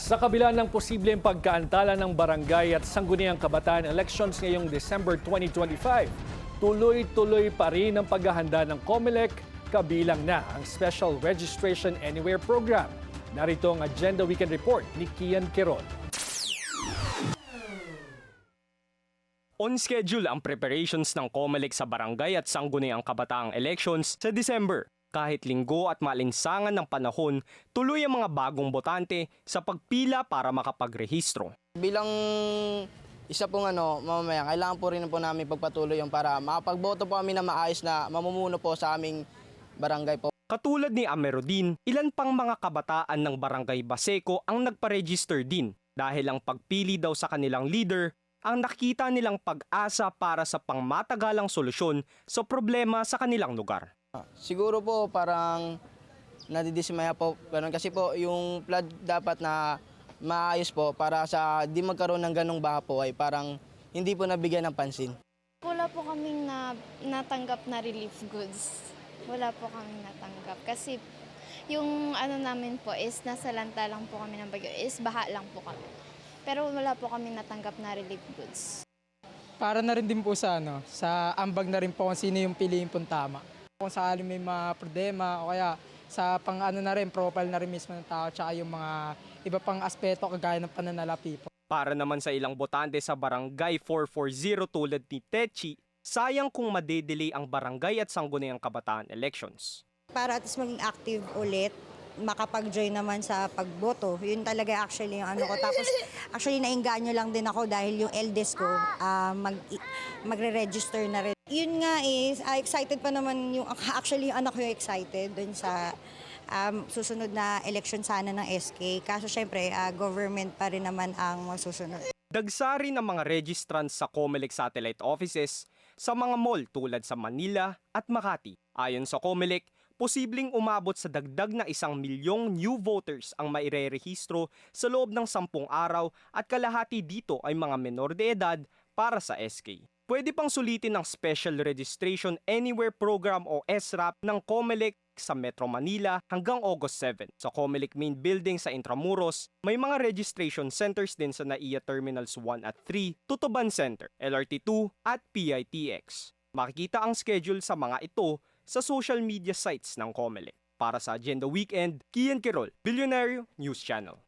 Sa kabila ng posibleng pagkaantala ng barangay at sangguniang kabataan elections ngayong December 2025, tuloy-tuloy pa rin ang paghahanda ng COMELEC, kabilang na ang Special Registration Anywhere program. Narito ang Agenda Weekend Report ni Kian Quirol. On schedule ang preparations ng COMELEC sa barangay at sangguniang kabataang elections sa December. Kahit linggo at maalinsangan ng panahon, tuloy ang mga bagong botante sa pagpila para makapagrehistro. Bilang isa pong mamamayan, kailangan po rin po namin pagpatuloy yung para makapagboto po kami na maayos na mamumuno po sa aming barangay po. Katulad ni Amerodin, ilan pang mga kabataan ng Barangay Baseco ang nagpa-register din dahil ang pagpili daw sa kanilang leader ang nakita nilang pag-asa para sa pangmatagalang solusyon sa problema sa kanilang lugar. Siguro po parang nadidismaya po ganun kasi po yung flood dapat na maayos po para sa di magkaroon ng ganong baha po ay parang hindi po nabigyan ng pansin. Wala po kaming natanggap na relief goods. Wala po kaming natanggap kasi yung namin po is nasa lanta lang po kami ng bagyo, is baha lang po kami. Pero wala po kaming natanggap na relief goods. Para na rin din po sa ambag na rin po kung sino yung piliin pong tama. Kung sakali may mga problema o kaya sa na rin, profile na rin mismo ng tao tsaka yung mga iba pang aspeto kagaya ng pananalapi po. Para naman sa ilang botante sa Barangay 440 tulad ni Techi, sayang kung madedelay ang barangay at sangguniang kabataan elections. Para at least maging active ulit, makapag-join naman sa pagboto. Yun talaga actually yung ko. Tapos actually nainganyo lang din ako dahil yung eldest ko magre-register na rin. Yun nga is, excited pa naman yung anak ko yung excited dun sa susunod na election sana ng SK. Kaso syempre, government pa rin naman ang masusunod. Dagsari ng mga registrants sa COMELEC satellite offices sa mga mall tulad sa Manila at Makati. Ayon sa COMELEC, posibleng umabot sa dagdag na 1 milyong new voters ang mairerehistro sa loob ng 10 araw at kalahati dito ay mga menor de edad para sa SK. Pwede pang sulitin ng Special Registration Anywhere Program o SRAP ng COMELEC sa Metro Manila hanggang August 7. Sa COMELEC Main Building sa Intramuros, may mga registration centers din sa NAIA Terminals 1 at 3, Tutuban Center, LRT2 at PITX. Makikita ang schedule sa mga ito sa social media sites ng COMELEC. Para sa Agenda Weekend, Kian Quirol, Billionario News Channel.